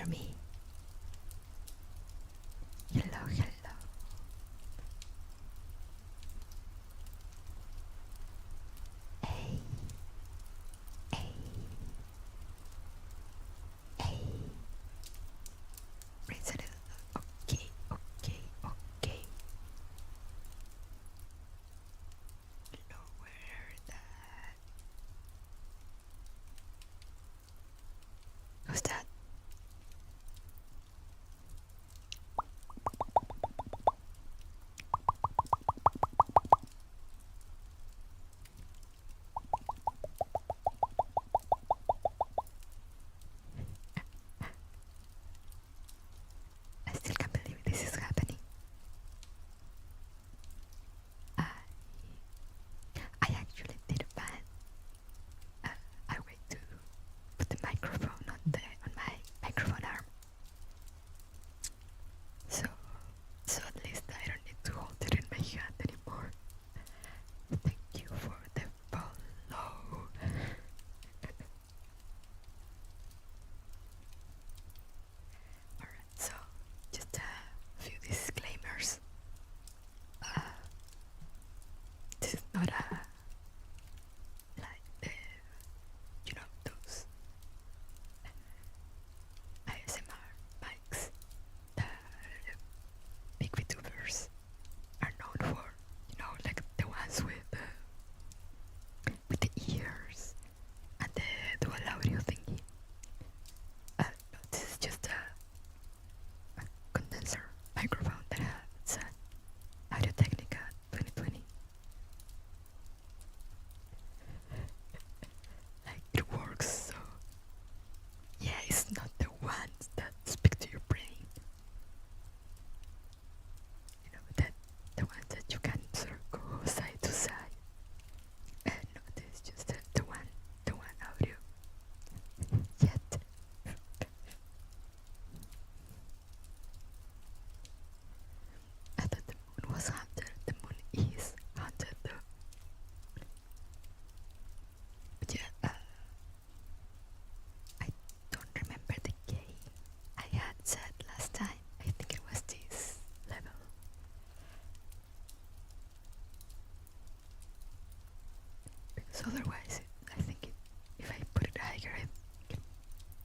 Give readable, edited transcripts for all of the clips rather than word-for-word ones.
hear me? Hello, hello. Hey, hey, hey. Raise it. Okay, okay, okay. Lower that. Who's that? I still can't believe this is happening. I actually did a ban. I wait to put the microphone on my microphone arm. So at least I don't need to hold it in my hand anymore. Thank you for the follow. Alright, so just a few disclaimers. This is not like those ASMR mics that big VTubers are known for. Like the ones with the ears and the dual audio thingy. No, this is just a condenser microphone that it's an Audio-Technica 2020. Like it works, so yeah, it's not the ones that speak to your brain. That the ones that you can sort of go side to side. No, this is just the one audio. Yet. I thought the moon was haunted. The moon is haunted though. But yeah, I don't remember the game I had said last time. I think it was this level. Because otherwise, I think if I put it higher, it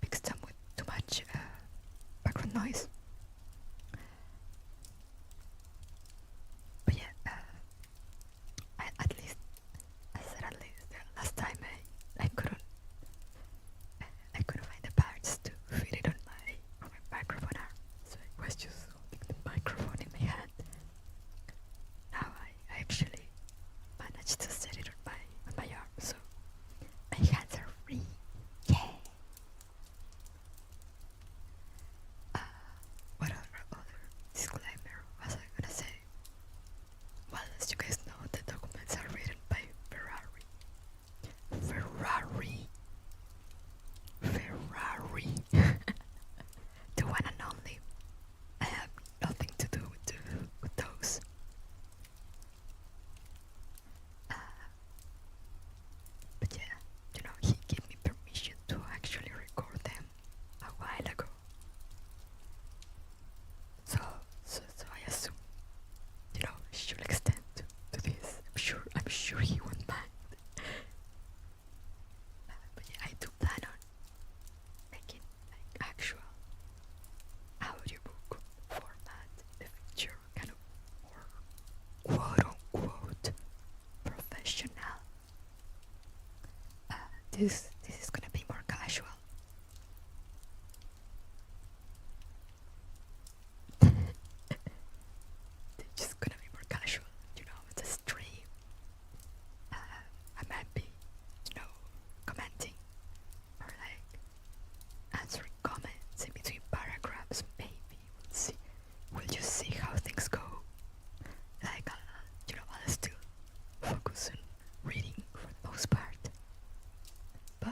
picks up with too much background noise. But yeah, at least, I said at least, last time I couldn't find the parts to fit it on my microphone arm, so I was just holding the microphone in my hand. Now I actually managed to set it on my arm, so my hands are free. Yeah. What other disclaimer was I gonna say? Well, as you guys know, the documents are written by Ferrari. The one and only. I have nothing to do with those. But yeah, he gave me permission to actually record them a while ago. So I assume, it should extend to this. I'm sure he won't mind. But yeah, I do plan on making like actual audiobook format in the future, kind of more quote-unquote professional. This is gonna be more casual. It's just gonna be more casual, it's a stream. I might be, commenting or like answering comments in between paragraphs. Maybe we'll see. We'll just see how things go. Like I'll still focus on reading for the most part. But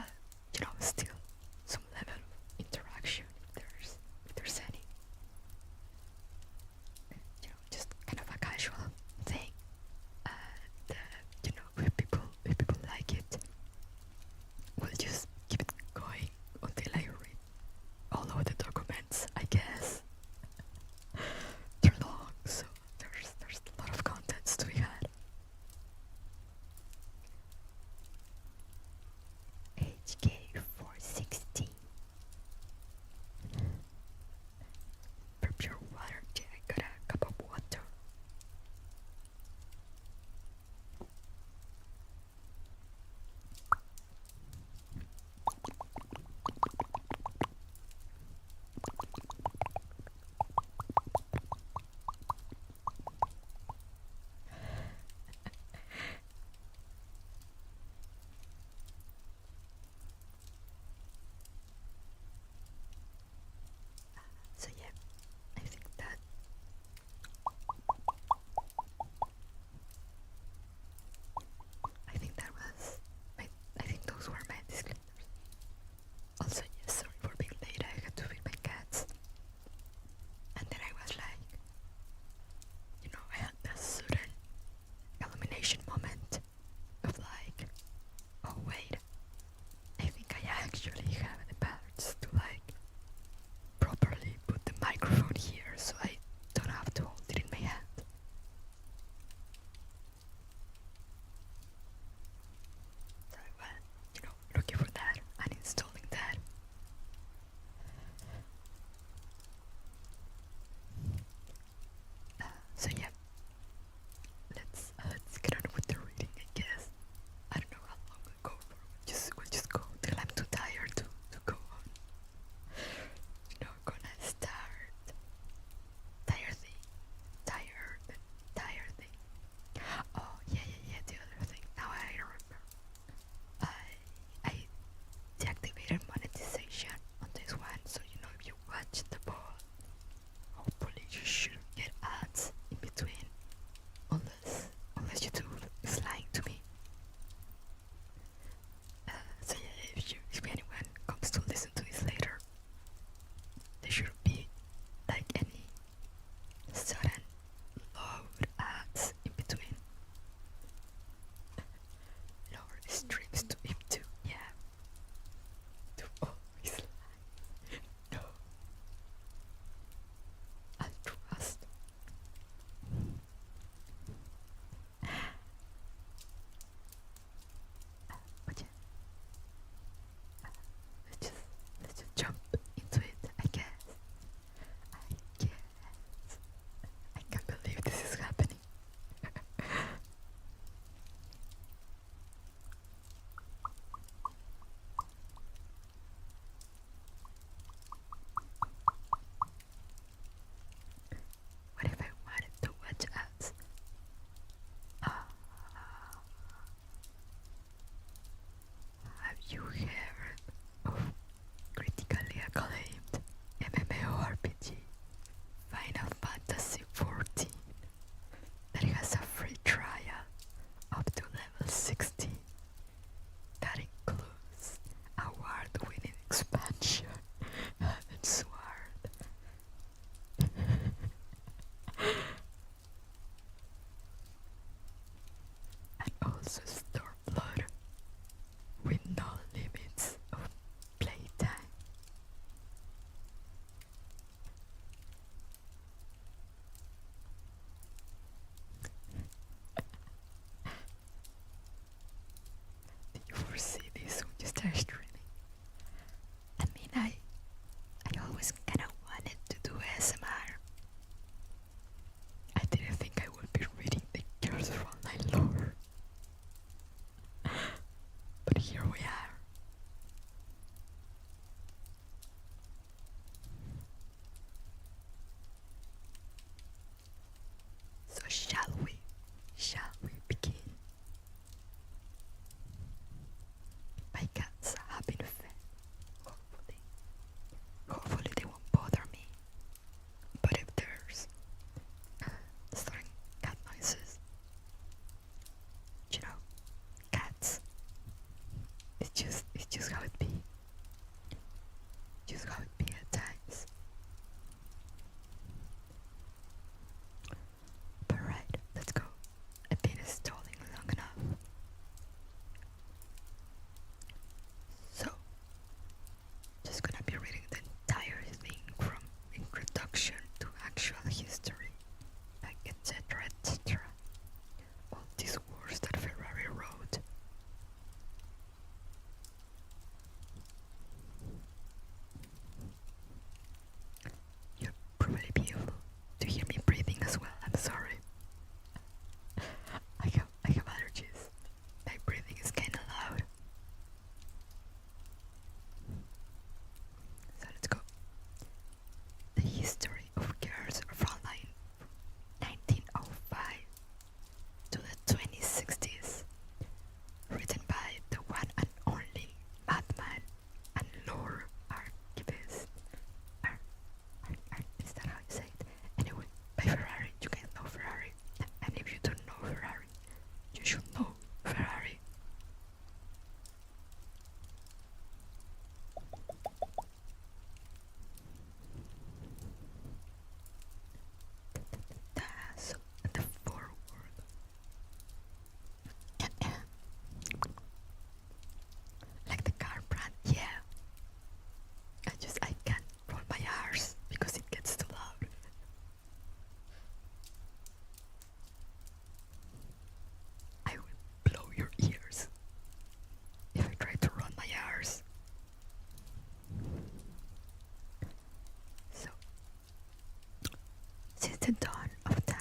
the dawn of time,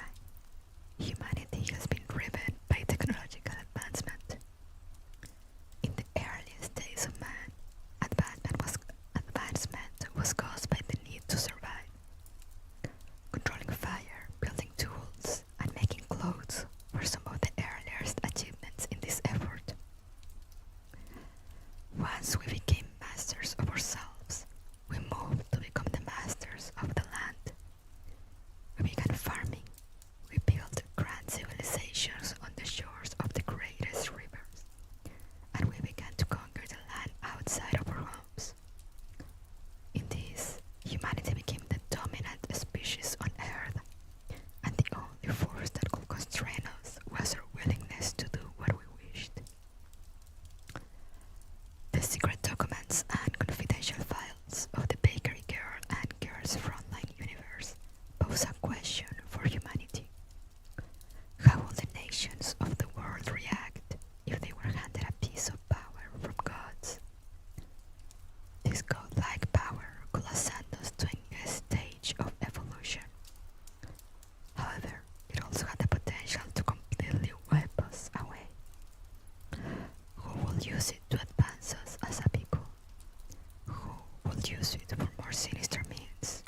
humanity has been driven by technological advancement. In the earliest days of man, advancement was caused by the need to survive. Controlling fire, building tools, and making clothes were some of the earliest achievements in this effort. Once we became masters of ourselves, we moved to become the masters of the land. We began farming. We built grand civilizations on the shores of the greatest rivers, and we began to conquer the land outside of our homes. In this, humanity became the dominant species on Earth, and the only force that could constrain us was our willingness to do what we wished. The secret documents and confidential files of the Bakery Girl and Girl's Frontline universe pose a question for humanity. How will the nations of the world react if they were handed a piece of power from gods? This godlike power could ascend us to a new stage of evolution. However, it also had the potential to completely wipe us away. Who will use it to advance us as a people? Who will use it for more sinister means?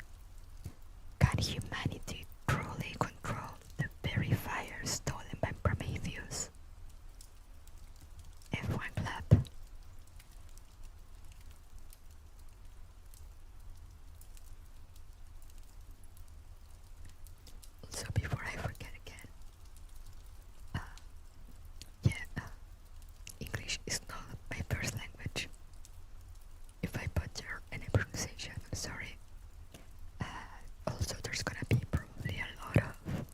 Can humanity truly control the very fire stolen by Prometheus? F1 clap. Also, before I forget again, English is not my first language. If I butcher any pronunciation, I'm sorry. Also, there's gonna be probably a lot of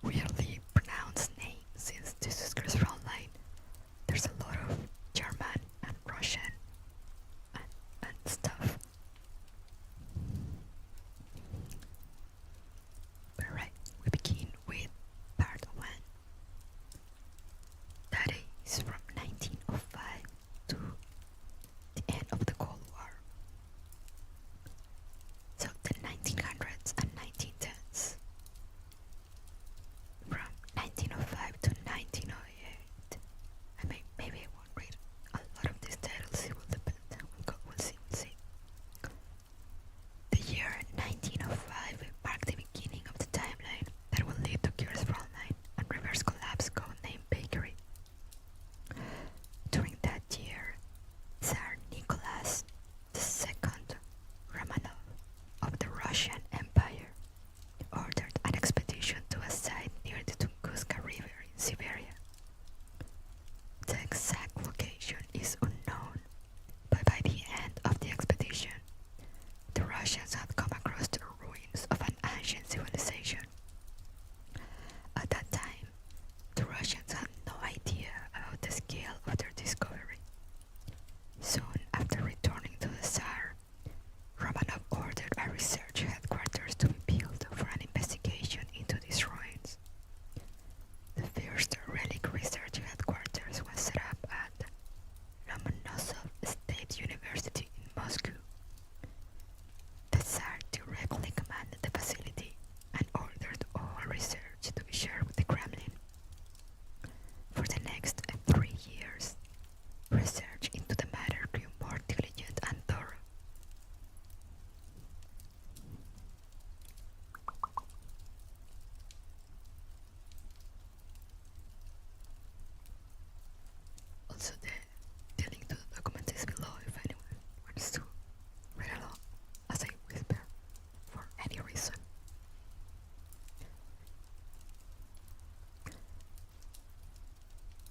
weirdly pronounced names since this is Girls Frontline. There's a lot of German and Russian and stuff. But right, we begin with part 1. That is from 1905 to the end of the Cold War. So the 1900s and 1910s. From 1905 to 1908. I mean, maybe I won't read a lot of these titles, it will depend. We'll see. The year 1905 marked the beginning of the timeline that will lead to Girls Frontline and Reverse Collapse codenamed Bakery. During that year, Tsar Nicholas II Romanov of the Russian Empire ordered an expedition to a site near the Tunguska River in Siberia. The exact location is unknown, but by the end of the expedition, the Russians had come across the ruins of an ancient civilization. At that time, the Russians had no idea about the scale of their discovery. Soon after returning to the Tsar, Romanov ordered a research headquarters to be built for an investigation into these ruins. The first Relic research headquarters was set up at Lomonosov State University in Moscow. The Tsar directly commanded the facility and ordered all research to be shared with the Kremlin. For the next 3 years, research into the matter grew more diligent and thorough. Also, the link to the document is below if anyone wants to read along as I whisper for any reason.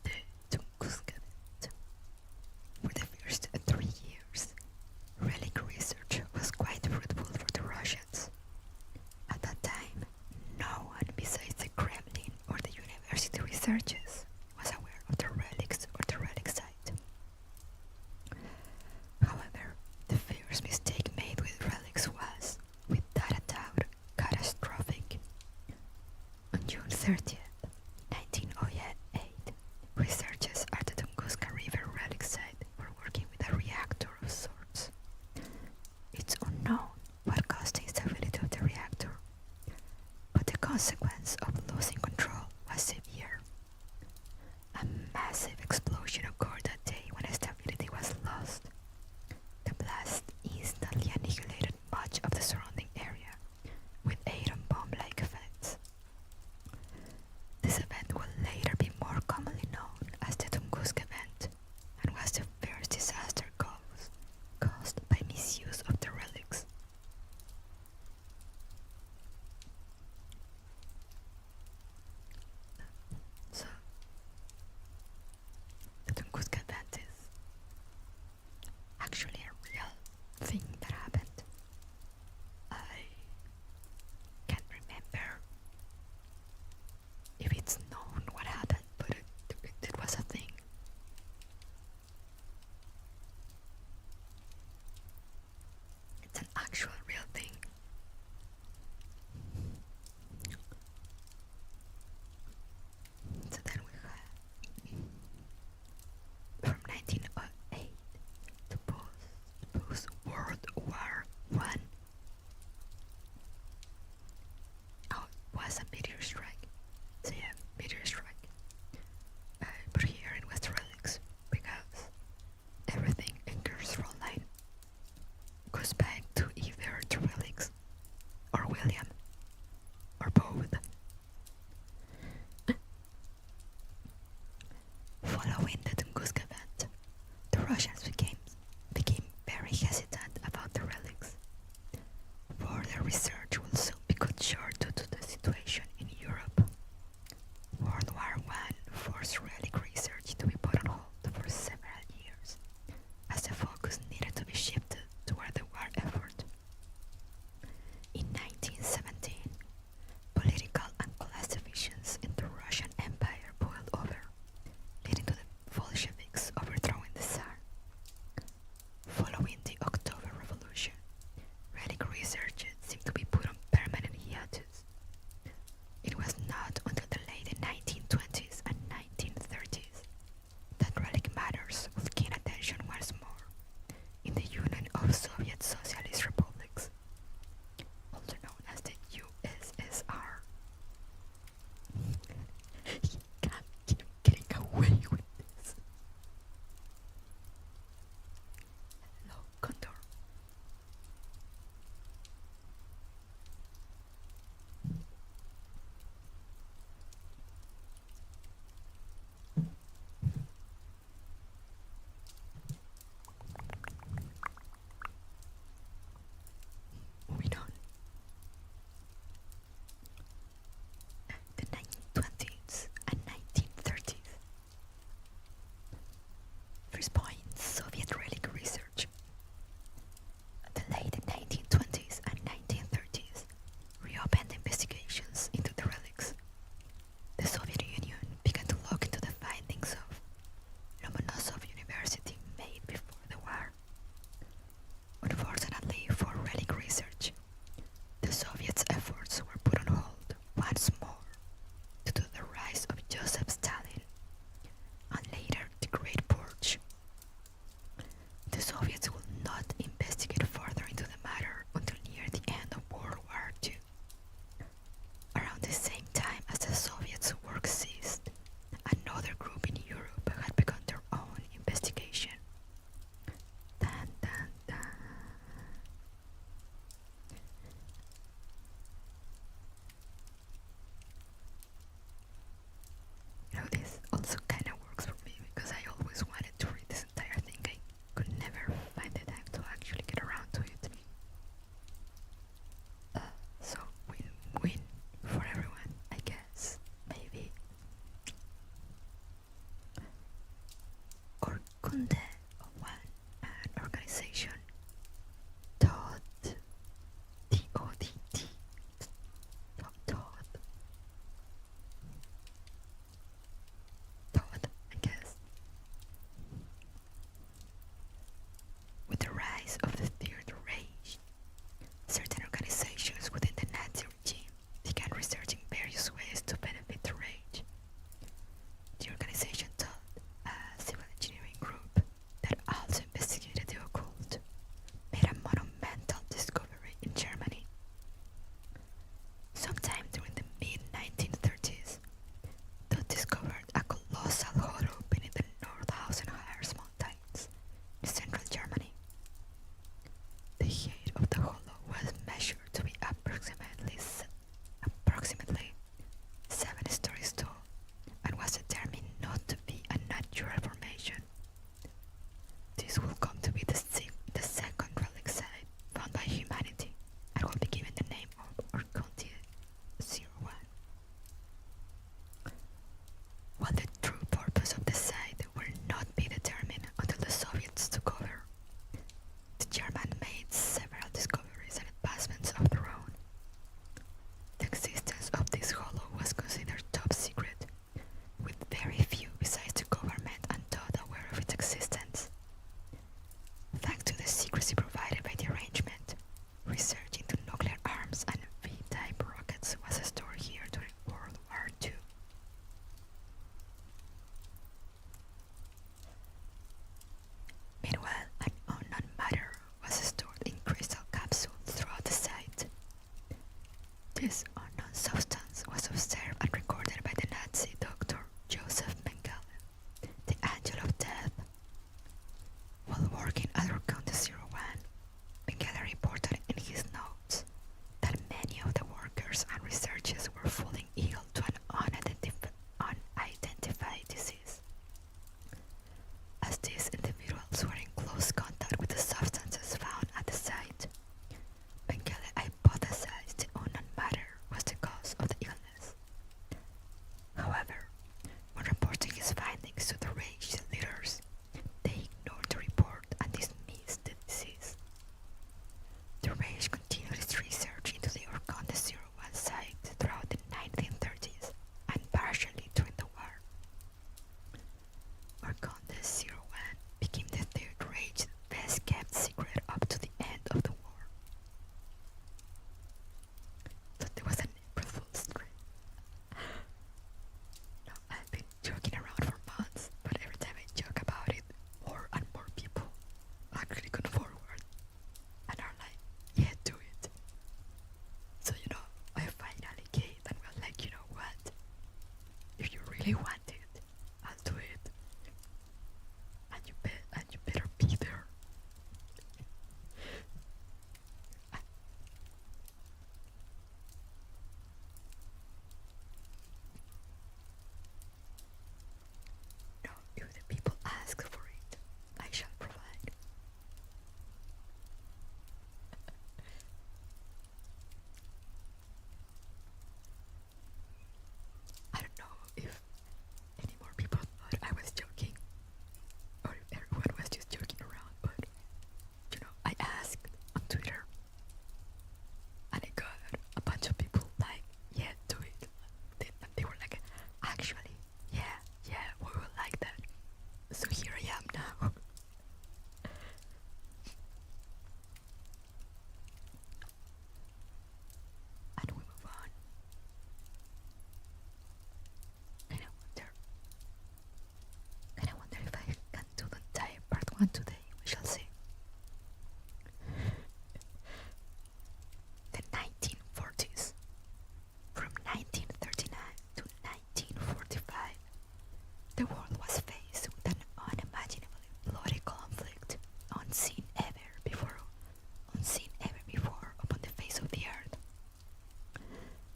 The Tunguska belt. For the first 3 years, Relic research was quite fruitful for the Russians. At that time, no one besides the Kremlin or the university researchers was aware of the relics or the relic site. However, the first mistake made with relics was, without a doubt, catastrophic. On June 30th, 1908, researchers at the Tunguska River relic site were working with a reactor of sorts. It's unknown what caused the instability of the reactor, consequence of losing control was severe. A massive explosion occurred that day when stability was lost. The blast instantly annihilated much of the surrounding area, with atom bomb-like effects. This event will later be more commonly known as the Tunguska event, and was the first disaster caused by misuse of the relics. So, the Tunguska event is actually a real thing that happened. I can't remember if it's known what happened, but it was a thing. It's an actual real thing. So then we have from 1908 to post World War I. Oh, it was a meteor strike. So yeah, meteor strike. But here it was relics, because everything in Girls Frontline goes back to either the relics or William or both. Following the Tunguska event, the Russians became very hesitant about the relics. Further research will soon be cut short due to the situation in Europe. World War I forced relic research to be put on hold for several years, as the focus needed to be shifted toward the war effort. In 1917, political and class divisions in the Russian Empire boiled over, leading to the Bolsheviks overthrowing the Tsar. Following the October Revolution, relic research seemed to be put on permanent hiatus, This unknown substance was observed and recorded by the Nazi doctor Joseph Mengele, the angel of death. While working at Urkunde-01, Mengele reported in his notes that many of the workers and researchers were falling ill to an unidentified disease. As these individuals were in close contact with the substances found at the site, Mengele hypothesized the unknown matter was the cause of the illness. However, when reporting his findings to the Reich leaders, they ignored the report and dismissed the disease. The Reich continued its research into the Urkunde-01 site throughout the 1930s and partially during the war. Urkunde-01 became the Third Reich's best-kept secret up to the end of the war. So there was an April story. No, I've been joking around for months, but every time I joke about it, more and more people actually come forward and are like, yeah, do it. So, I finally gave and was like, you know what? If you really want it, I'll do it. And you better be there. No, if the people ask for it, I shall provide. I don't know if any more people thought I was joking, or if everyone was just joking around, but I asked on Twitter, and I got a bunch of people like, yeah, do it. And they were like, actually, yeah, we will like that. So here I am now. And we move on. And I wonder if I can do the entire part 1 today. We shall see. The 1940s. From 1939 to 1945, the world was faced with an unimaginably bloody conflict unseen ever before upon the face of the earth.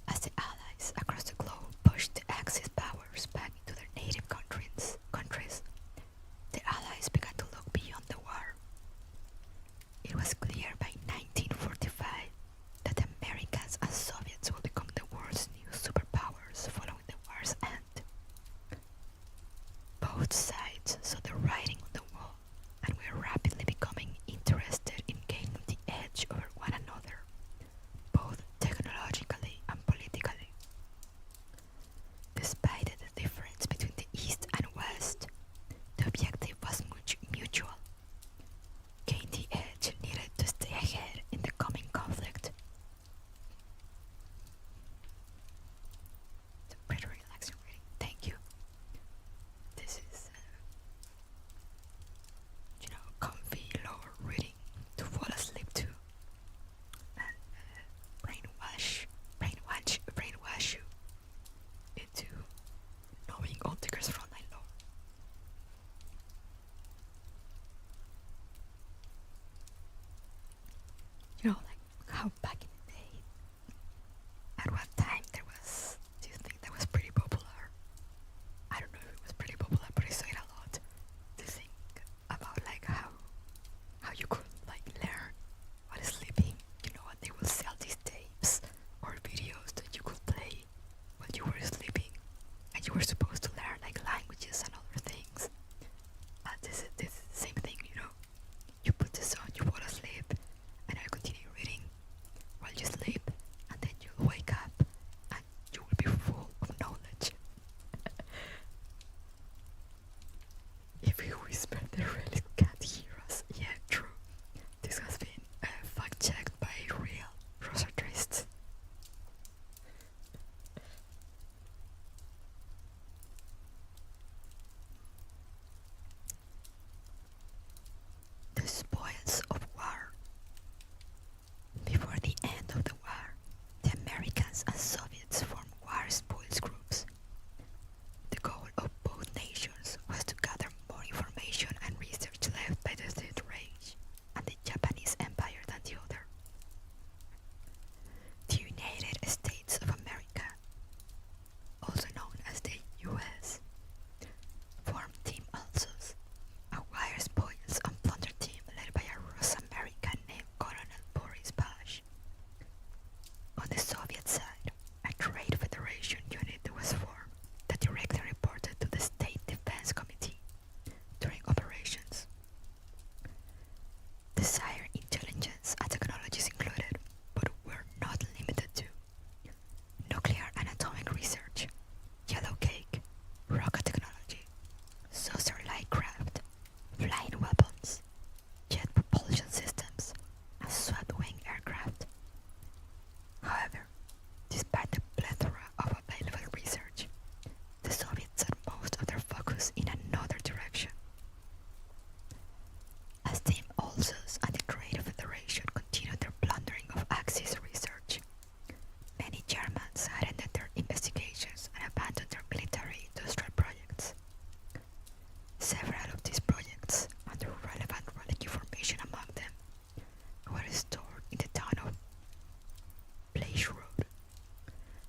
As the Allies across the globe pushed the Axis powers back into their native countries, the Allies began to look beyond the war. It was clear by 1945 that the Americans and Soviets would become the world's new superpowers following the war's end. Both sides saw the writing on the wall and were rapidly becoming interested in gaining the edge over one another, both technologically and politically. Despite the difference between the East and West, the objective was mutual. Gain the edge needed to stay ahead in the coming conflict. It's a pretty relaxing reading. Thank you. This is, comfy lower reading to fall asleep to and brainwash you into knowing all Tigger's Frontline lore. Like how back in the day, at what time do you think that was pretty popular? I don't know if it was pretty popular, but I saw it a lot. To think about like how you could like learn while sleeping. What they will sell these tapes or videos that you could play while you were sleeping, and you were supposed to learn like languages and other things. This is the same thing, You put this on, you fall asleep, and I continue reading while you sleep, and then you'll wake up Many Germans had ended their investigations and abandoned their military industrial projects. Several of these projects, under relevant relic information among them, were stored in the town of Road,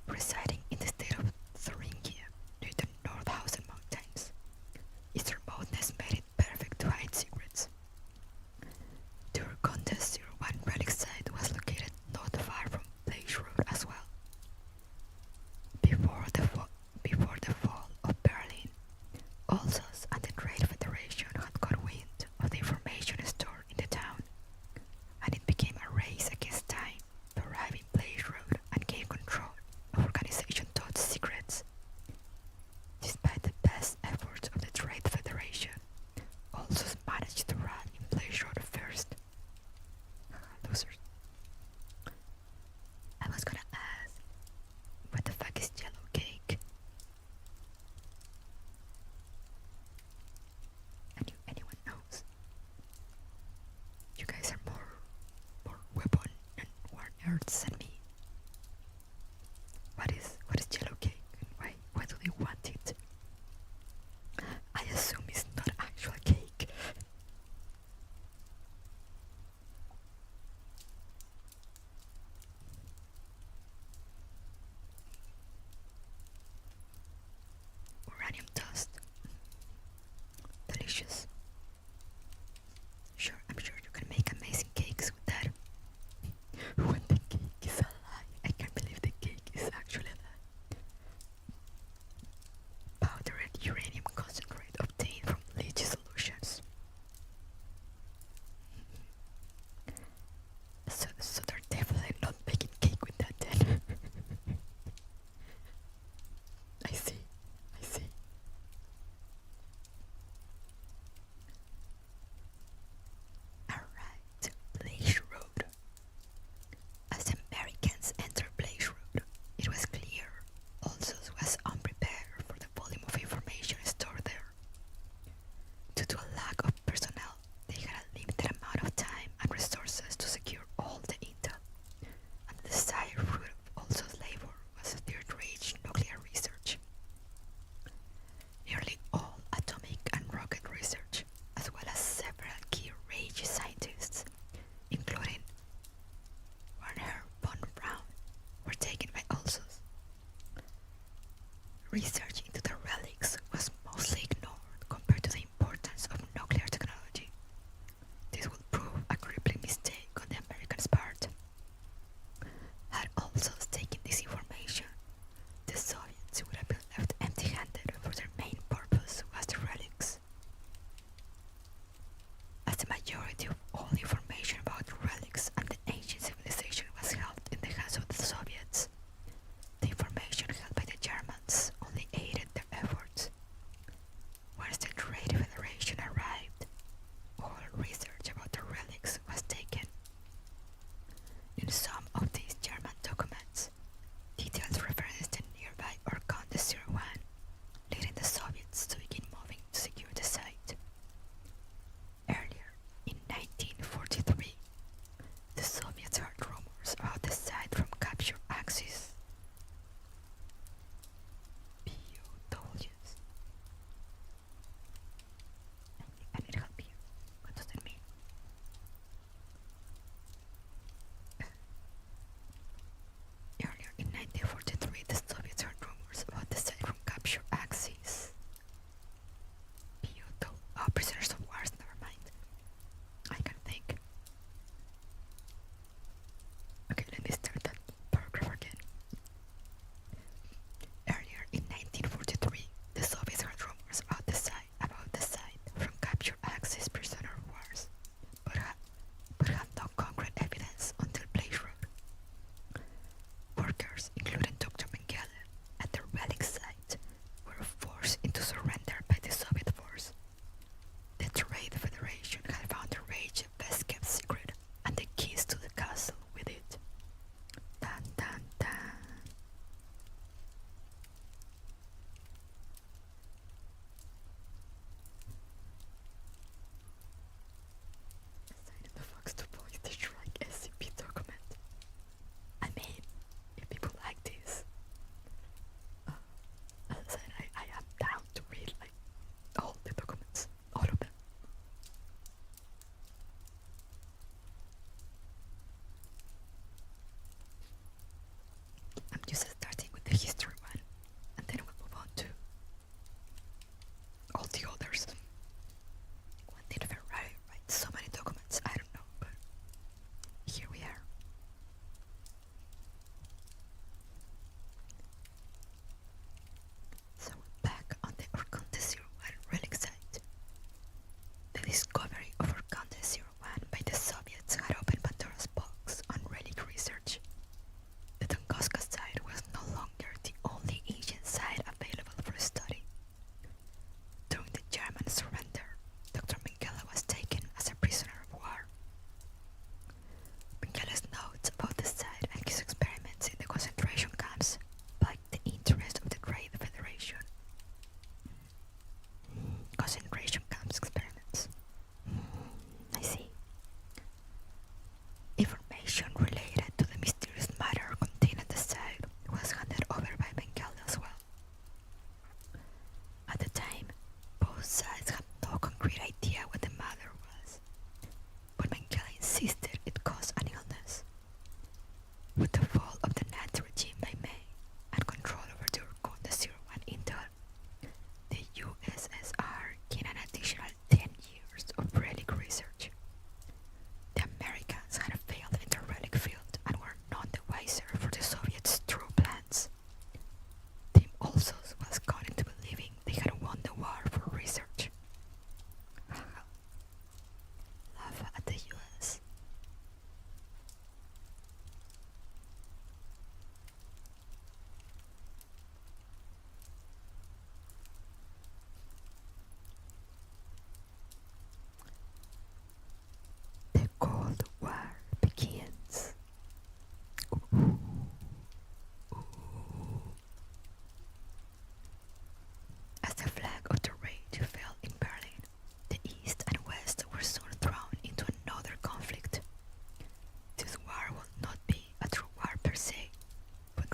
residing in the state of Thuringia near the Nordhausen Mountains. Its remoteness made it perfect to hide secrets. The Urkunde-01 relic site was located not far from Road as well.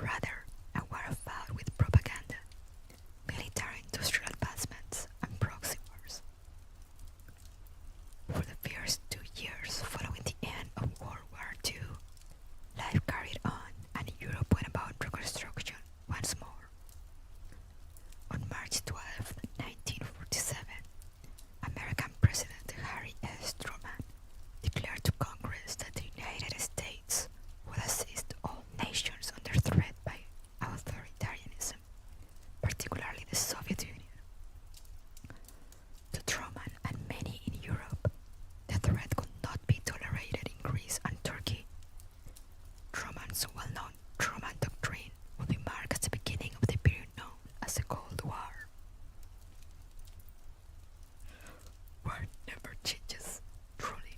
rather a war fought with propaganda, military-industrial advancements, and proxy wars. For the first 2 years following the end of World War II, life carried on and Europe went about reconstruction once more. On March 12, 1947, American President Harry S. Truman declared to Congress that the United States would assist all nations under threat by authoritarianism, particularly the Soviet Union. To Truman and many in Europe, the threat could not be tolerated in Greece and Turkey. Truman's well-known Truman Doctrine would be marked as the beginning of the period known as the Cold War. War never changes, truly.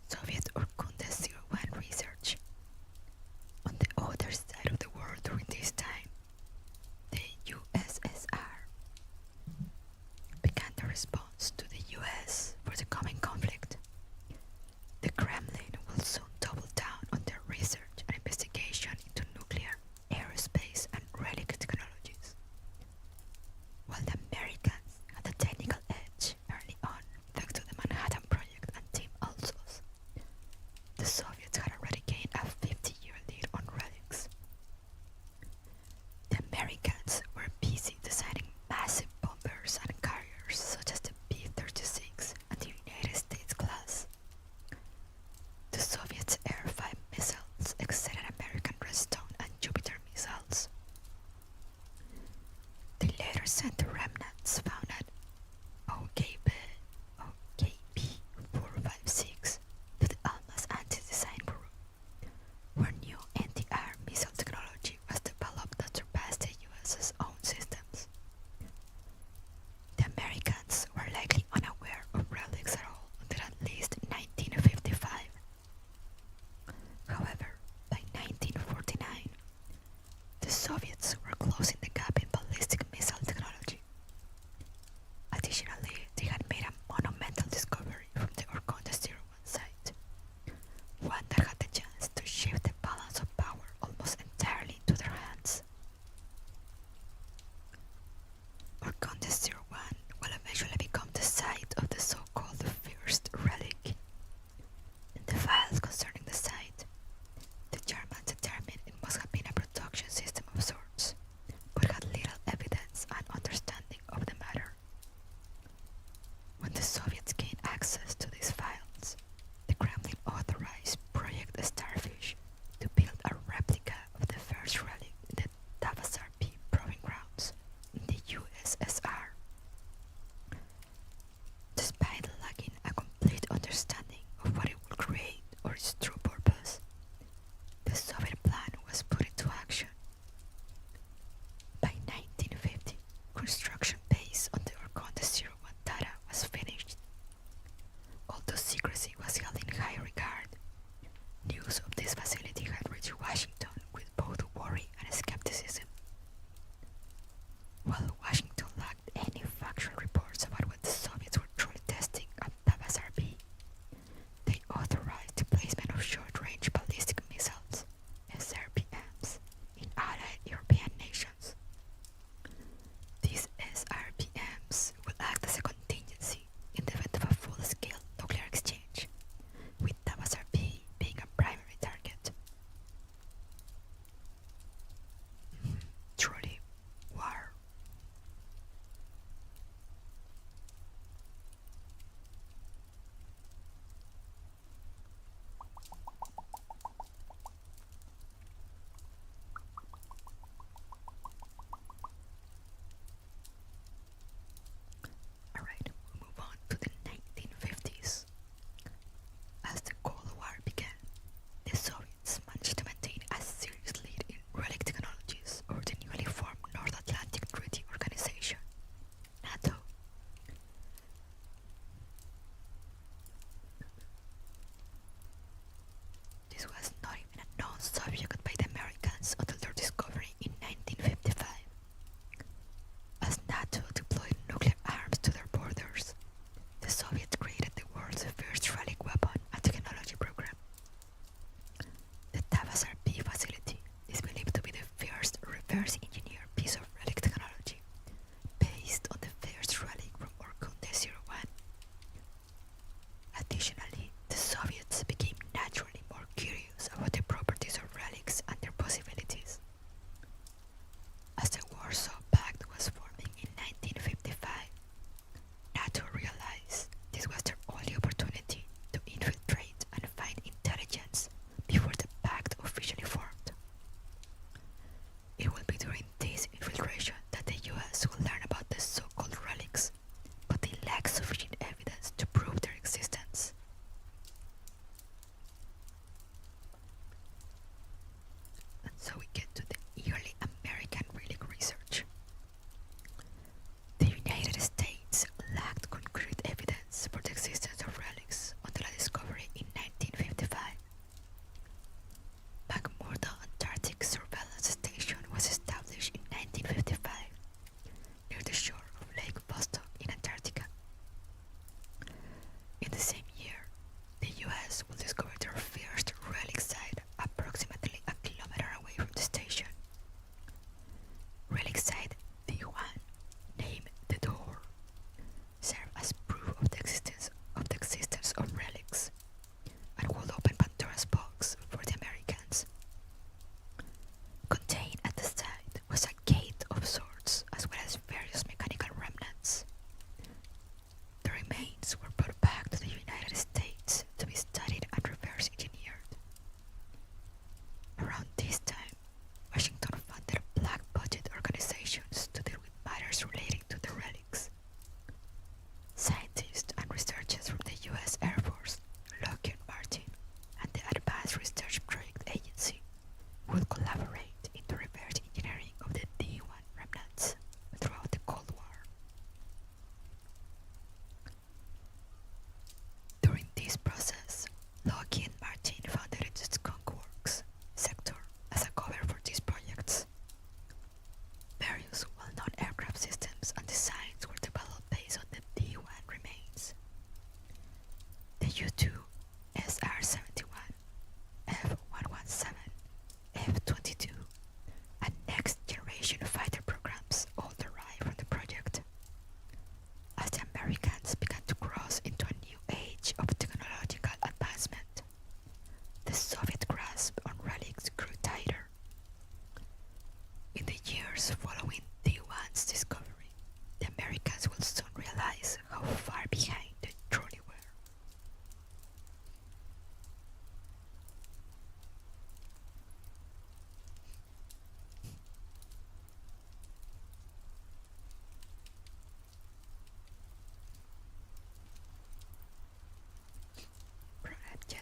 Soviet Urkunde-01 research. On the other side of the world during this time, the USSR began the response to the US for the coming conflict. The Kremlin will soon double down on their research and investigation into nuclear, aerospace, and relic technologies. While the Americans had a technical edge early on thanks to the Manhattan Project and Team Alsos,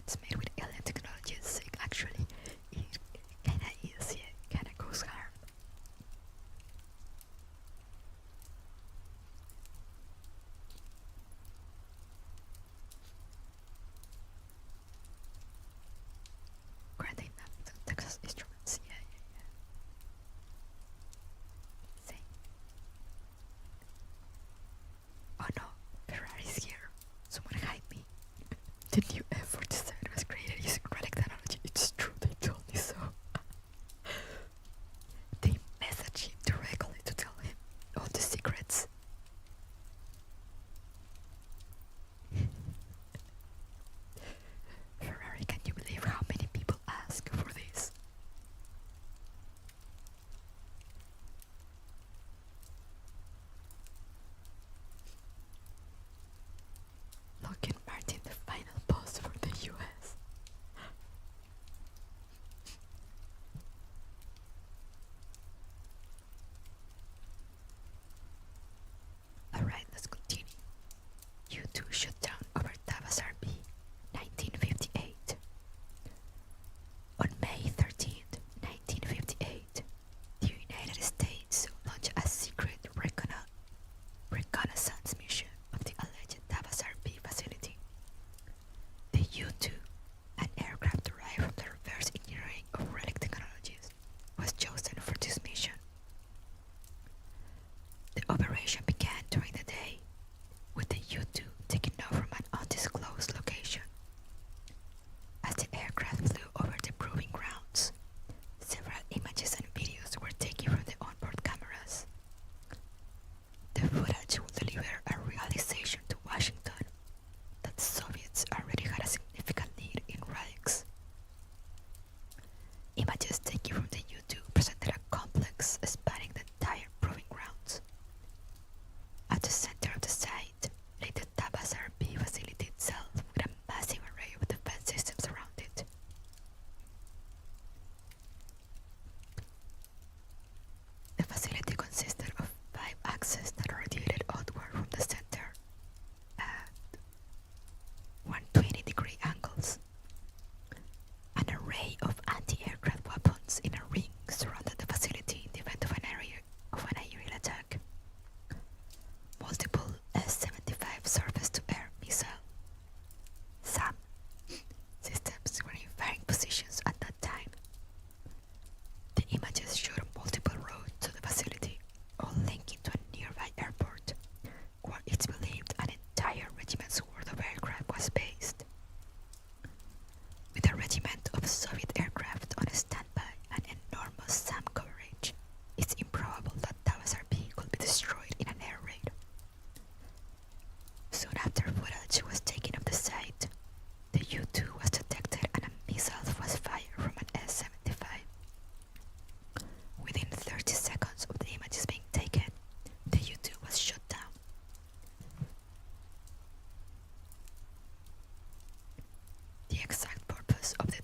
rockets made with alien technologies, it actually it kinda is, yeah, kinda goes hard. Granted, the Texas Instruments, yeah, yeah, yeah. Same. Oh no, Ferrari's here. Someone hide me. The new F-47 was created using Relic technology. It's true, they told me so. They messaged him directly to tell him all the secrets. Ferrari, can you believe how many people ask for this? Logan Martin, the final boss for the US. Alright, let's continue. U2 shut down over Tavas RB, 1958. On May 13th, 1958, the United States launched a secret reconnaissance mission of the alleged Tavas RB facility. The U-2, an aircraft derived from the reverse engineering of Relic technologies, was chosen for this mission. The operation began during the day, with the U-2 taking off from an undisclosed location. As the aircraft flew over the proving grounds, several images and videos were taken from the onboard cameras. The footage will deliver a realization to Washington that the Soviets already had a significant lead in relics. Images taken from the U-2 presented a complex spanning the entire proving grounds. At the center of the site lay the Tabas RB facility itself with a massive array of defense systems around it. The facility consisted of 5 axes that radiated outward from the center at 120-degree angles. An array of anti-aircraft weapons in a ring surrounded the facility in the event of an aerial attack. Multiple S-75 surface-to-air missile SAM systems were in varying positions at that time. The images showed multiple roads to the facility, all linking to a nearby airport, where it's believed an entire regiment's worth of aircraft was based. With a regiment of Soviet aircraft on standby and enormous SAM coverage, it's improbable that Tavas RB could be destroyed in an air raid. Soon after footage was taken of the site, the U-2 was detected and a missile was fired from an S-75. Within 30 seconds of the images being taken, the U-2 was shot down. The exact purpose of the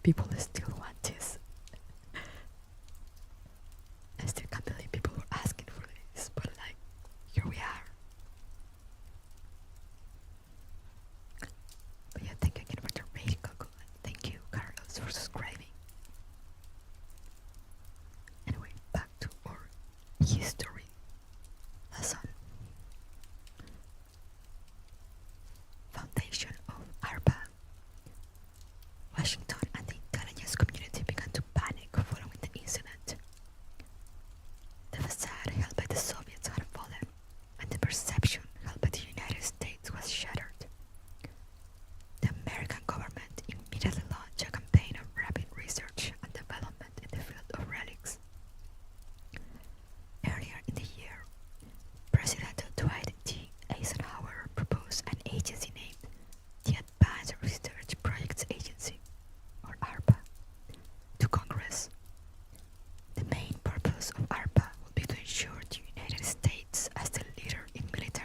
people still want this. I still can't believe people were asking for this, but like, here we are. But yeah, thank you again for the rating, Coco, and thank you, Carlos, for subscribing. Anyway, back to our history lesson. Foundation of ARPA. Washington and the intelligence community began to panic following the incident. The facade held by the Soviets had fallen, and the perception held by the United States was shattered. The American government immediately launched a campaign of rapid research and development in the field of relics. Earlier in the year, President Dwight D. Eisenhower proposed an agency named the Advanced Research Projects Agency, or ARPA, to Congress. The main purpose of ARPA will be to ensure the United States as the leader in military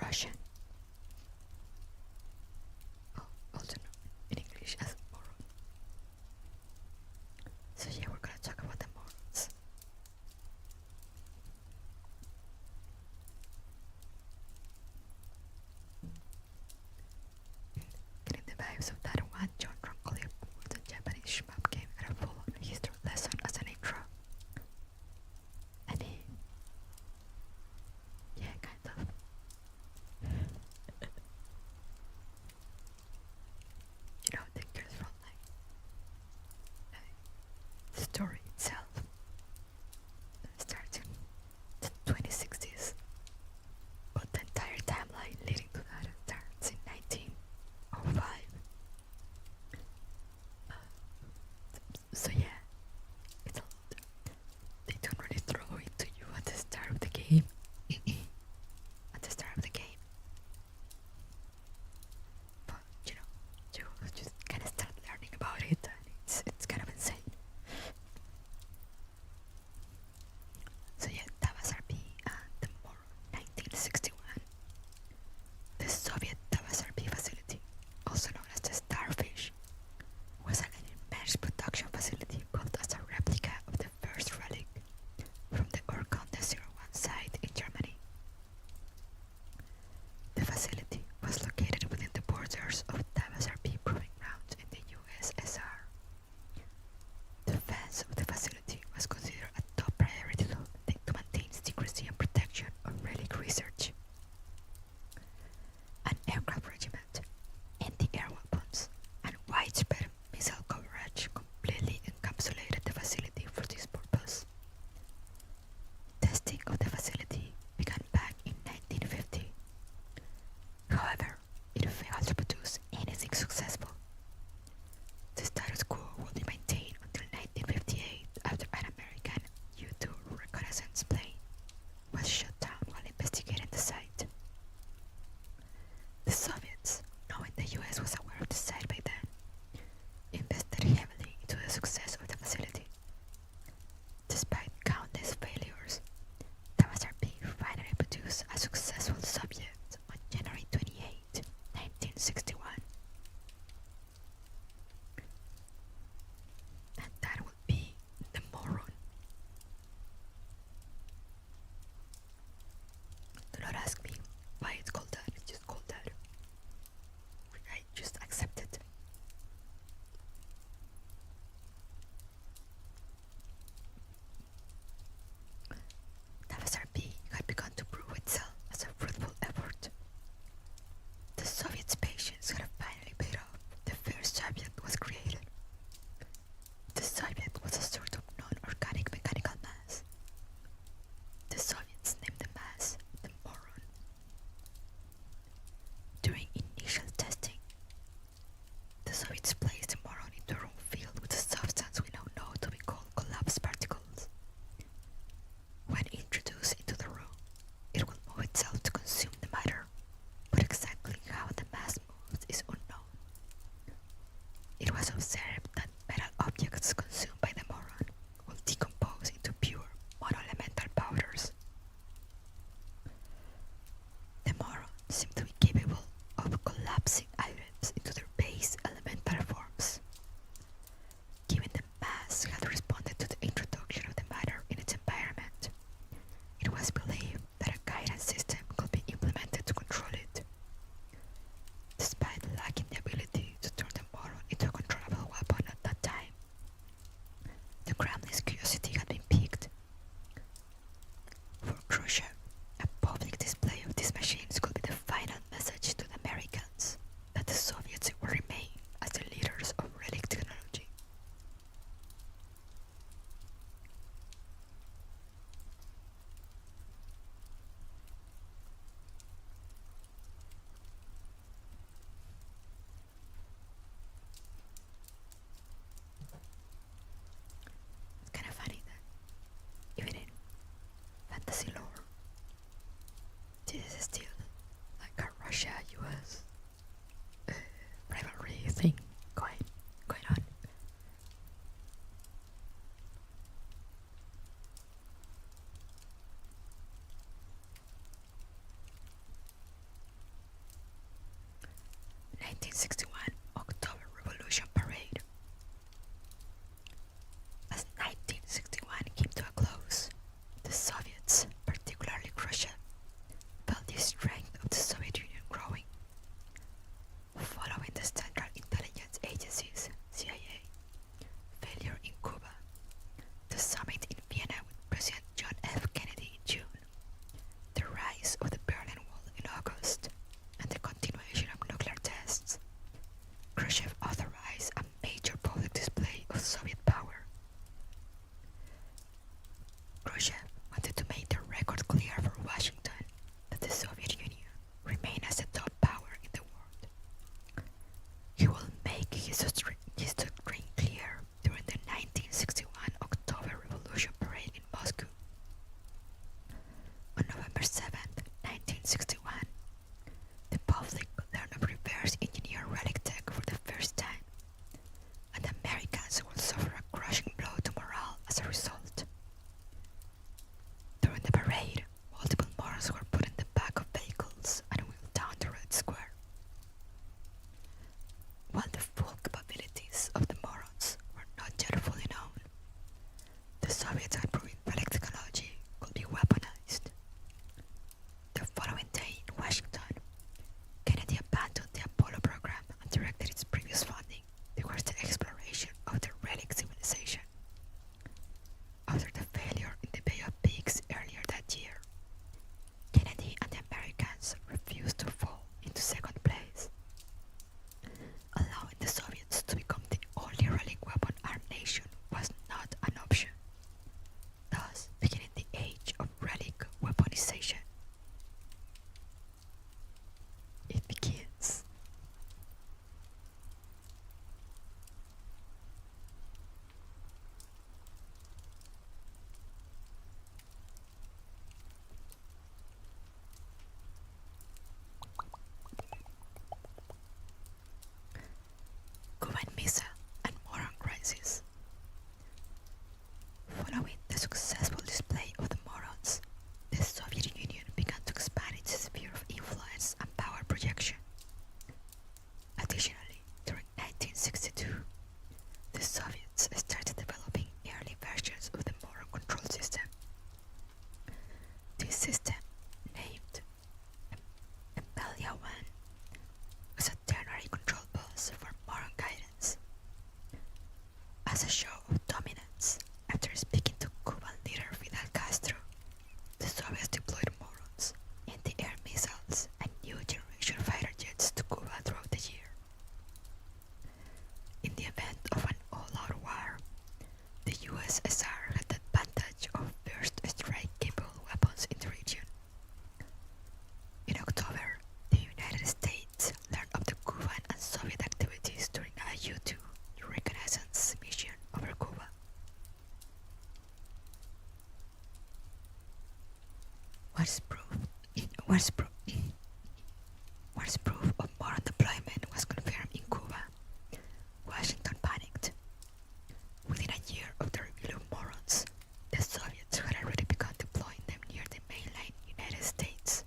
Russian, also known in English as moron. So yeah, we're gonna talk about the morons. Getting the vibes of that one John clip where the Japanese shmup gave a full-on history lesson as an intro. And yeah, kind of. You know, the girls Frontline. The story itself starts in the 2060s, but the entire timeline leading to that starts in 1905. So yeah, it's a lot. They don't really throw it to you at the start of the game. At the start of the game. But you know, you just kind of start learning about it, and it's kind of insane. So yeah, that was RP and tomorrow, 1961. The Soviet WRP facility, also known as the Starfish, was an immense production facility built as a replica of the first Relic from the Urkunde-01 site in Germany. The facility was located within the borders of WRP proving grounds in the USSR. Defense of the facility was considered a top priority to maintain secrecy and protection of Relic research. An aircraft regiment, anti-air weapons, and widespread missile coverage completely encapsulated the facility for this purpose. Testing of the facility began back in 1950. However, it failed to produce anything successful. The status quo will be maintained until 1958 after an American U-2 reconnaissance plane was shot down while investigating the site. The Soviets, knowing the US was aware of the site by then, invested heavily into the success of the facility. Despite countless failures, WRP finally produced a successful subject on January 28, 1961. And that would be the moron. Do not ask me why it's called that, it's just called that. I just accept it. WRP had begun to prove itself as a fruitful effort. The Soviets' patience had finally paid off. The first Soviet was created. The Soviet was a sort of non-organic mechanical mass. The Soviets named the mass the moron. During initial testing, the Soviets placed the moron into a room filled with a substance we now know to be called collapsed particles. When introduced into the room, it will move itself to consume the matter, but exactly how the mass moves is unknown. It was observed that metal objects consumed by the moron will decompose into pure monoelemental powders. The moron seemed to be capable of collapsing items into their base elemental forms. Given the mass had responded to the introduction of the matter in its environment, it was believed that a guidance system could be implemented to control it. Despite lacking the ability to turn the moron into a controllable weapon at that time, the Kremlin's curiosity had been piqued. For Khrushchev, a public display of these machines could be the final message to the Americans that the Soviets would remain as the leaders of Relic technology. It's kind of funny that even in fantasy lore, Soviets, particularly Khrushchev, felt the strength of the Soviet Union growing. Following the Central Intelligence Agency's CIA failure in Cuba, the summit in Vienna with President John F. Kennedy in June, the rise of the Berlin Wall in August, and the continuation of nuclear tests, Khrushchev authorized a major public display of Soviet power. Khrushchev wanted to make the record clear for Washington that the Soviet Union remained as the top power in the world. He will make his doctrine clear during the 1961 October Revolution Parade in Moscow. On November 7, 1961, the public learned of reverse engineered Relic tech for the first time, and Americans will suffer a crushing blow to morale as a result. During the parade, multiple morons were put in the back of vehicles and wheeled down the Red Square. While the full capabilities of the morons were not yet fully known, the Soviets had proven Relic technology could be weaponized. The following day in Washington, Kennedy abandoned the Apollo program and directed its previous funding towards the exploration of the Relic civilization. After the failure in the Bay of Pigs earlier that year, Kennedy and the Americans refused to fall into second place, allowing the Soviets to become the only Relic weapon-armed nation was not an option, thus beginning the age of Relic weaponization. It begins. Cuban Missile and Moron Crisis. Following the successful display of the morons, the Soviet Union began to expand its sphere of influence and power projection. Additionally, during 1962, the Soviets started developing early versions of the moron control system. This system, named WWII, was a ternary control bus for moron guidance. As a show of dominance, after speaking to Cuban leader Fidel Castro, the Soviets deployed morons, anti-air missiles, and new generation fighter jets to Cuba throughout the year. In the event of an all-out war, the USSR had the advantage of first strike-capable weapons in the region. In October, the United States learned of the Cuban and Soviet activities during a U-2 reconnaissance mission over Cuba. Once proof of moron deployment was confirmed in Cuba, Washington panicked. Within a year of the reveal of morons, the Soviets had already begun deploying them near the mainland United States.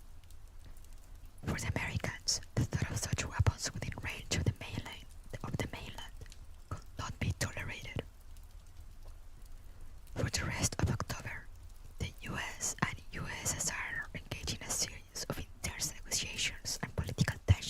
For the Americans, the thought of such weapons within range of the mainland could not be tolerated. For the rest of October, the US and USSR engaged in a series of intense negotiations and political tensions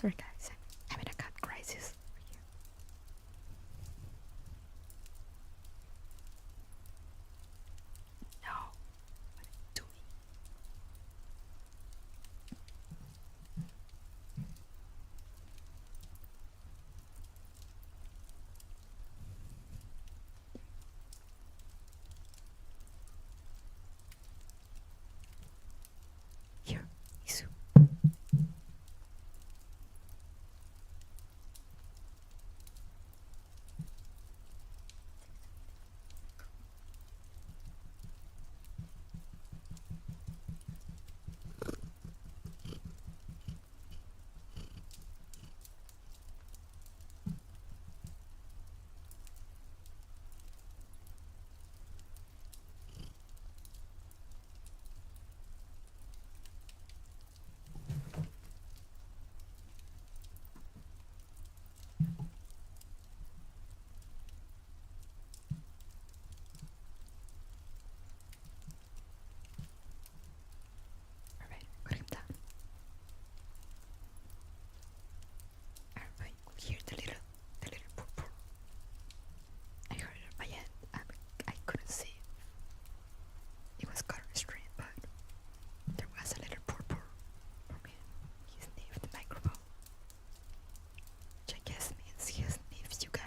Sorry guys, I'm having a cat crisis over here. No, what are you doing? Here, Isu. Alright, got him down. Alright, hear the little purr. I heard it on my end. I couldn't see it was color stream, but there was a little purr from him. He sniffed the microphone, which I guess means he sniffs you guys.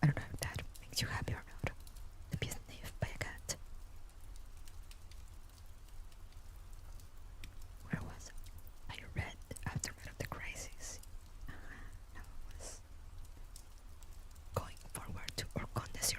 I don't know if that makes you happy or not, to be sniffed by a cat. Where was it? I read Aftermath of the Crisis. No, it was going forward to Urkunde-01.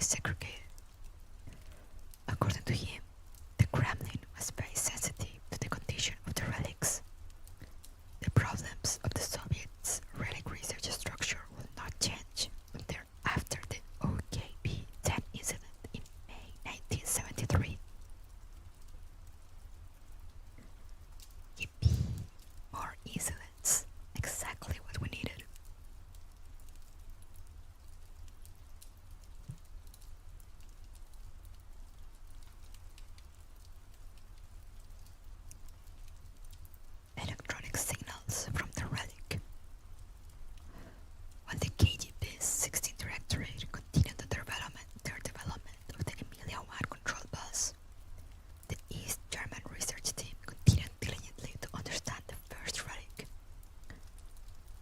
segregated. According to him, the Kremlin was very sensitive to the condition of the relics. The problems of the Soviets' relic research structure will not change until after the OKB-10 incident in May 1973. Yippee! More incidents. Exactly what we needed. Electronic signals from the Relic. When the KGB's 16th Directorate continued their development of the Emilia-1 control bus, the East German research team continued diligently to understand the first relic.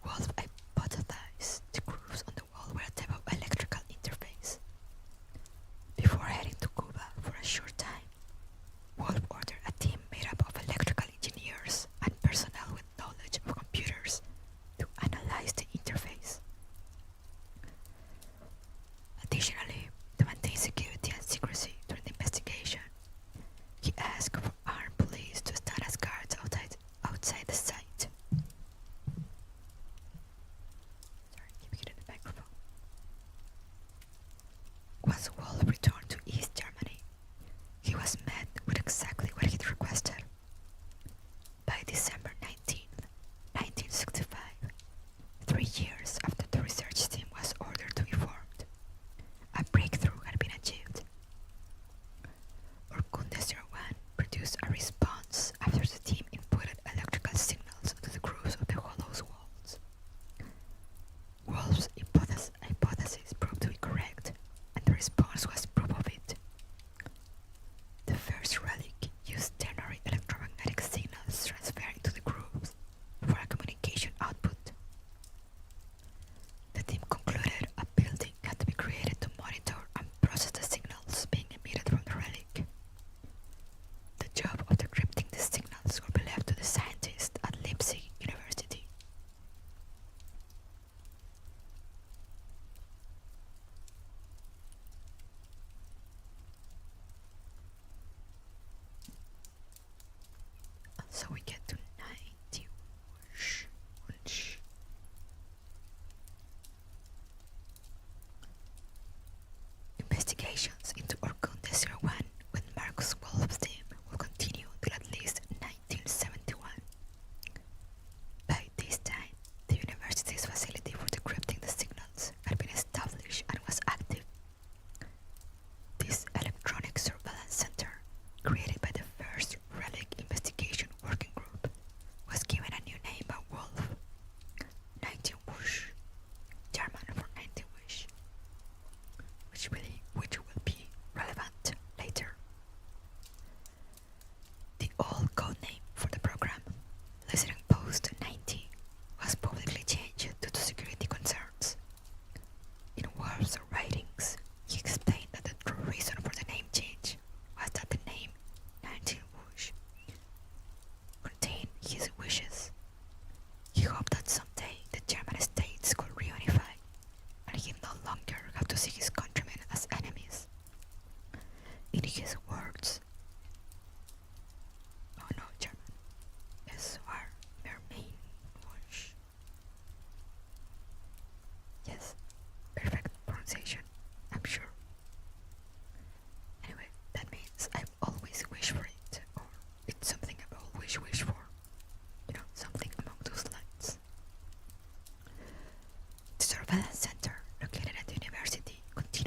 Wolf hypothesized the grooves on the wall were a type of electrical interface. Before heading to Cuba for a short time, Wolf ordered a team made up of electrical engineers and personnel with knowledge of computers to analyze the interface. Additionally, to maintain security and secrecy during the investigation, he asked for armed police to stand as guards outside the site. Sorry, keep hitting the microphone. Once Wolf returned to East Germany, he was met with exactly what he'd requested. By December 19th, 1965, 3 years after the research team was ordered to be formed, a breakthrough had been achieved. Urkunde-01 produced a response after the team inputted electrical signals into the grooves of the hollow's walls. Wolf's hypothesis proved to be correct, and the response was proof of it. The first relic used ternary electromagnetic signals transferring to the grooves for a communication output. The team concluded a building had to be created to monitor and process the signals being emitted from the relic. The job of decrypting the signals will be left to the scientists at Leipzig University. So we get to 90Wunsch. Investigations into Urkunde-01 with Marcus Wolf's team will continue till at least 1971. By this time, the university's facility for decrypting the signals had been established and was active. This electronic surveillance center, created by the first Relic Investigation Working Group, was given a new name by Wolf, 90Wunsch, German for 90 wish, which will be relevant later. The old code name for the program, Listening Post 90, was publicly changed due to security concerns. In Wolf's writings, he explained that the true reason for the name change was that the name 90Wunsch contained his wishes. He hoped that someday the German states could reunify, and he no longer have to see his countrymen as enemies. In his words, oh no, German, es war mir mein Wunsch. Yes, perfect pronunciation, I'm sure. Anyway, that means I've always wished for it, or it's something I've always wished for. You know, something along those lines. The surveillance center located at the university continued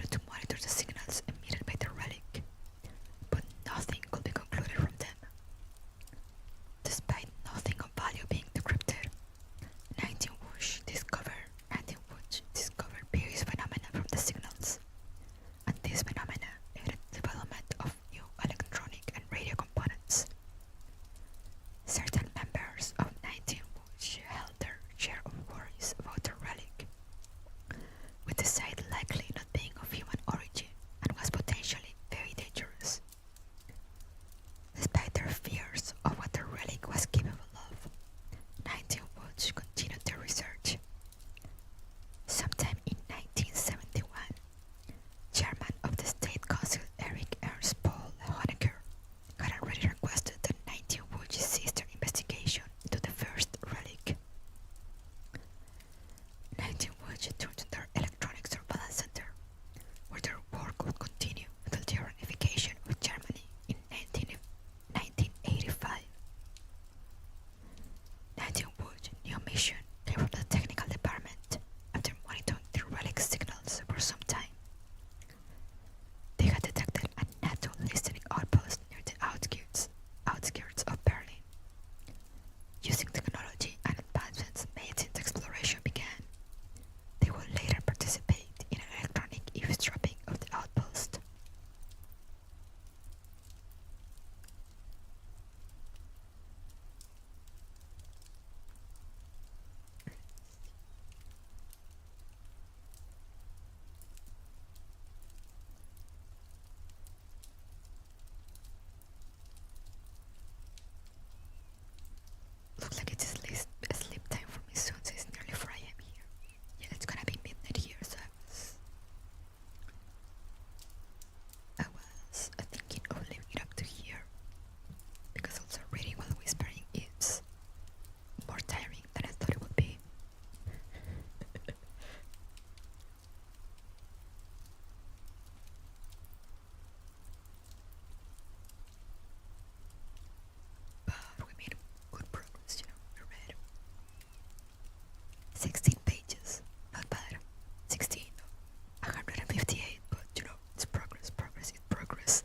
16 pages, not bad. 16, 158, but you know, it's progress, progress, it's progress.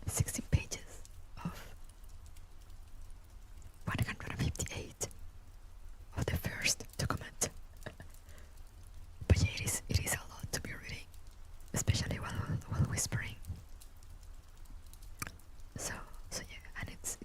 Sixteen pages of 158 of the first document. But yeah, it is a lot to be reading, especially while whispering. So yeah, and it's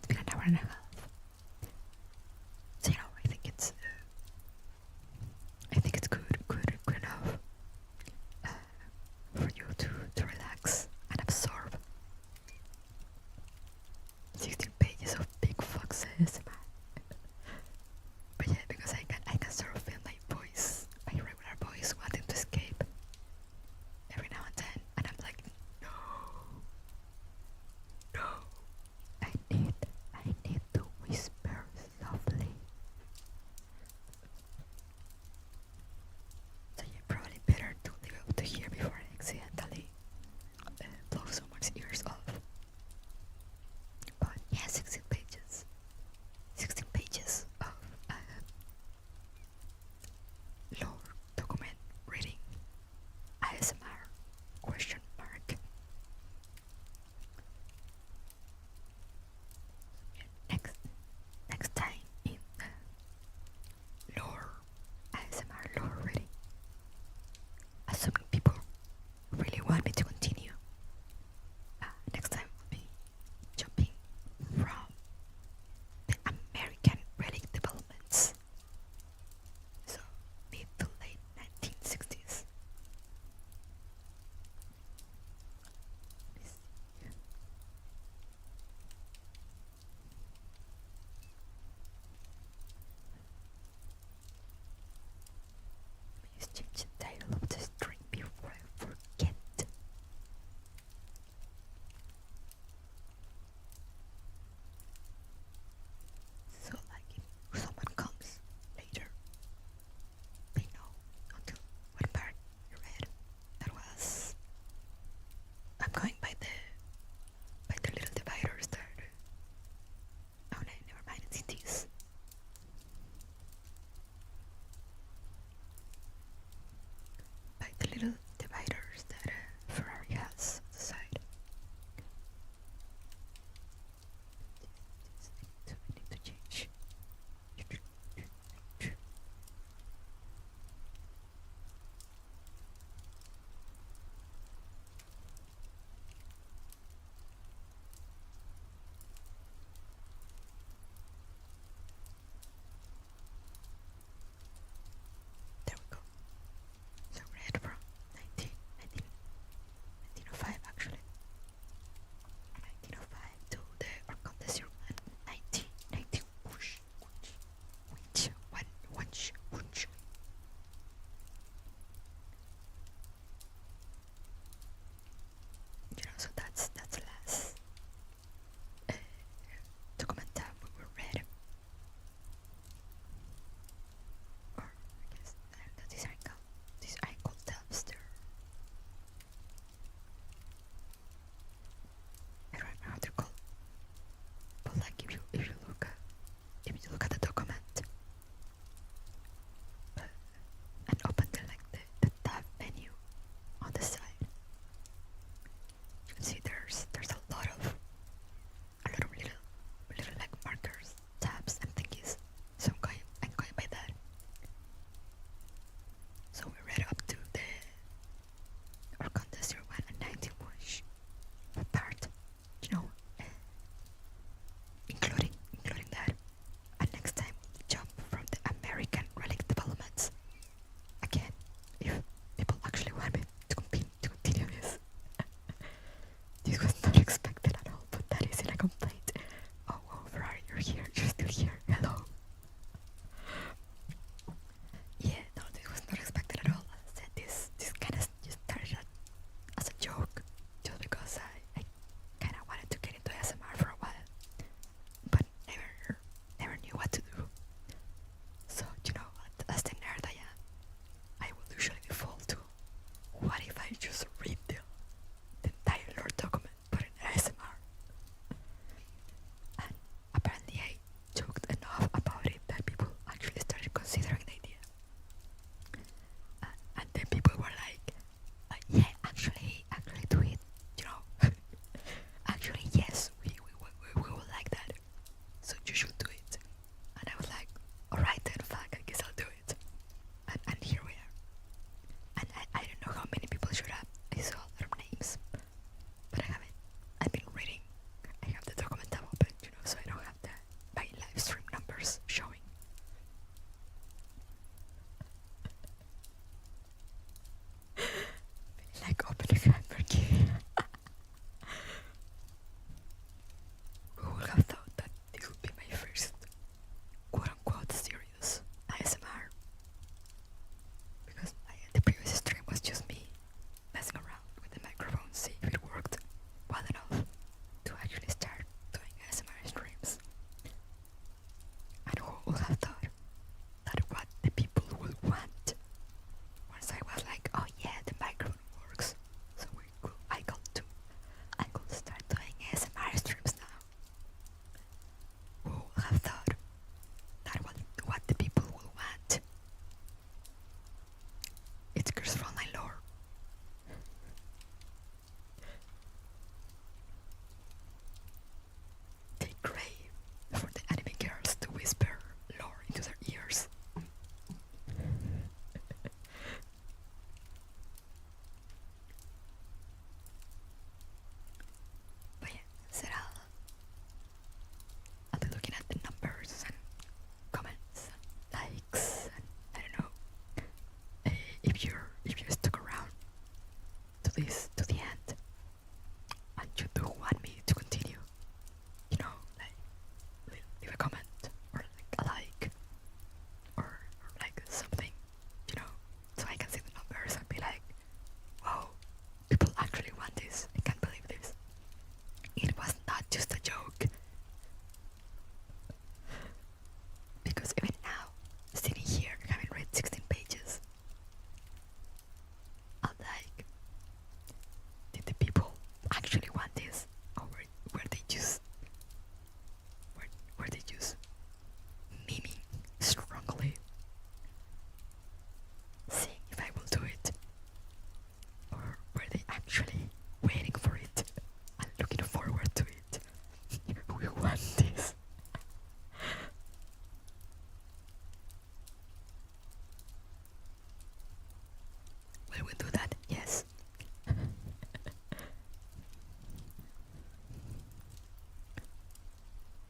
will we do that? Yes.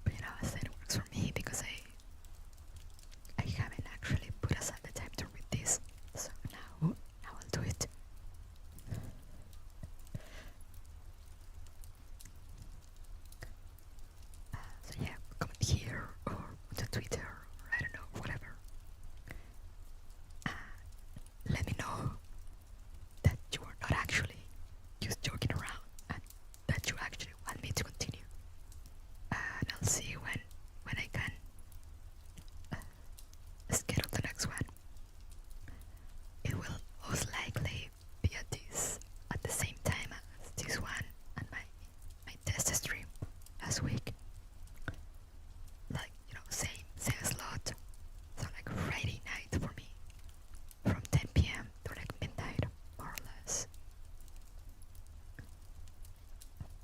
But you know, I said it works for me because I haven't actually put aside the time to read this, so now I'll do it. So yeah, comment here or to Twitter or I don't know, whatever. Let me know that you are not actually just joking around and that you actually want me to continue. And I'll see when I can schedule the next one. It will most likely be at the same time as this one and my test stream last week. Like, you know, same slot. So like Friday night for me. From 10 p.m. to like midnight, more or less.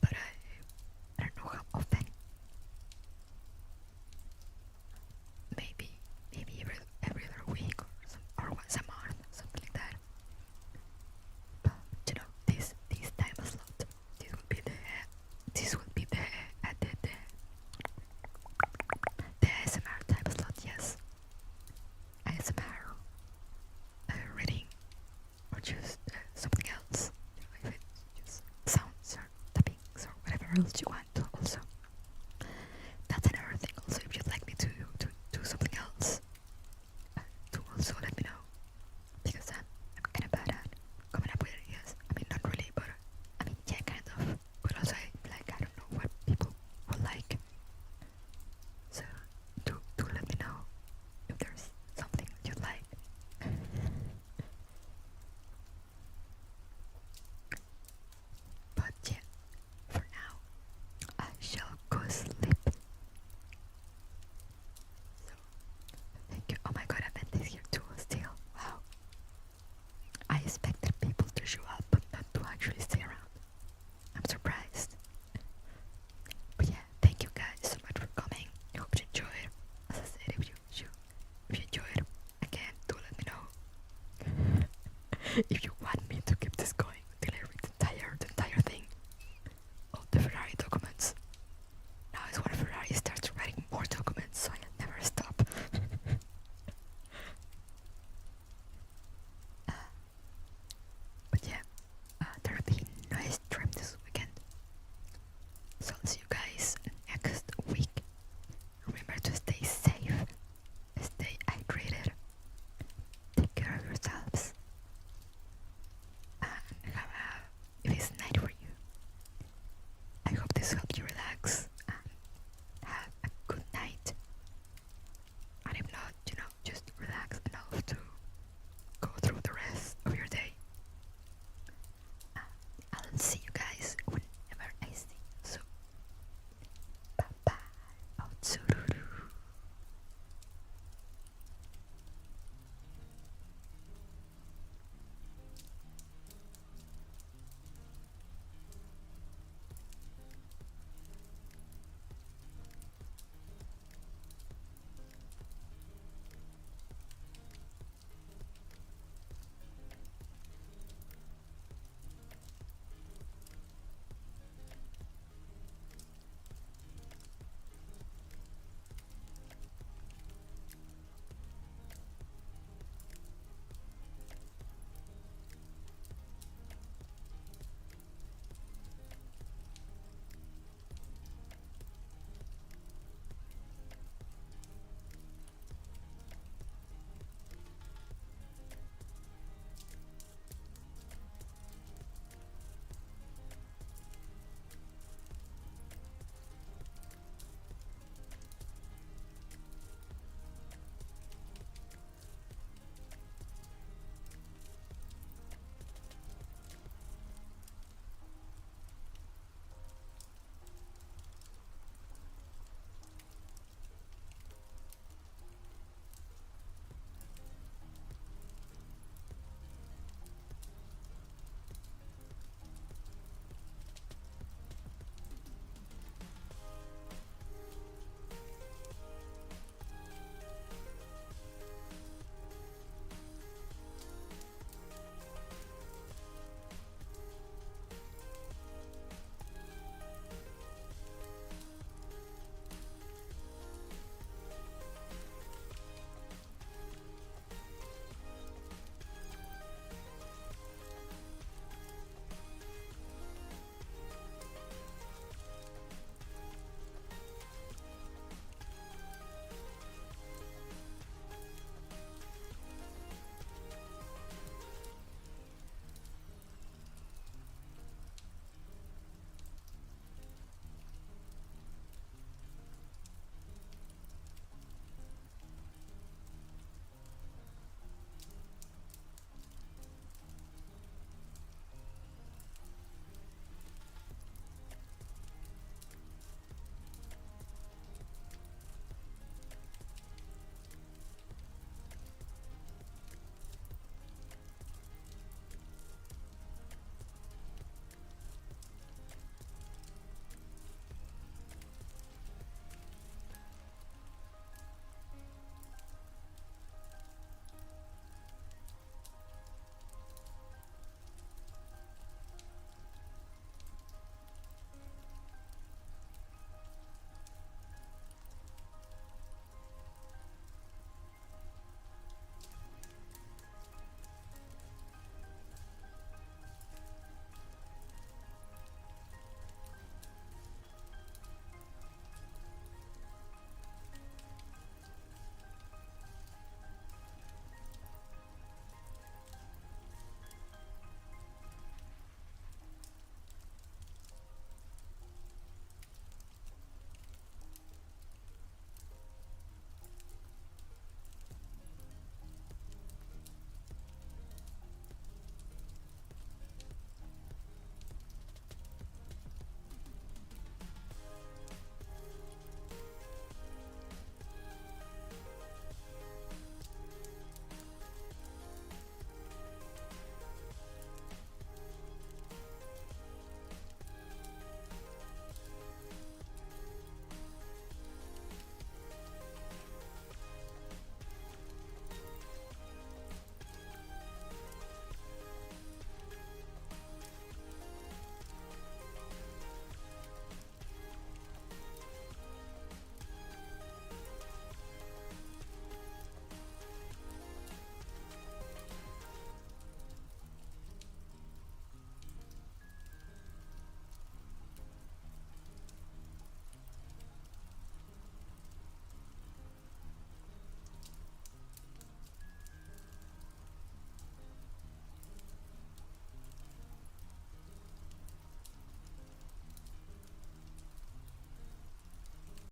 But I don't know how often. Maybe every other week or once a month, something like that. But you know, this time slot, this will be the ASMR time slot. Yes, ASMR reading or just something else. You know, if it's just sounds or tappings or whatever else you want to also. That's another thing also, if you'd like me to do something else, to also let me know, because I'm kind of bad at coming up with ideas. I mean, not really, but I mean, yeah, kind of, but also I don't know what people will like, so do let me know if there's something you'd like. But yeah, for now, I shall go sleep. So, thank you. Oh my god, Amanda is here too still. Wow. I expected people to show up, but not to actually stay around. I'm surprised. But yeah, thank you guys so much for coming. I hope you enjoyed. As I said, if you enjoyed, again, do let me know. If you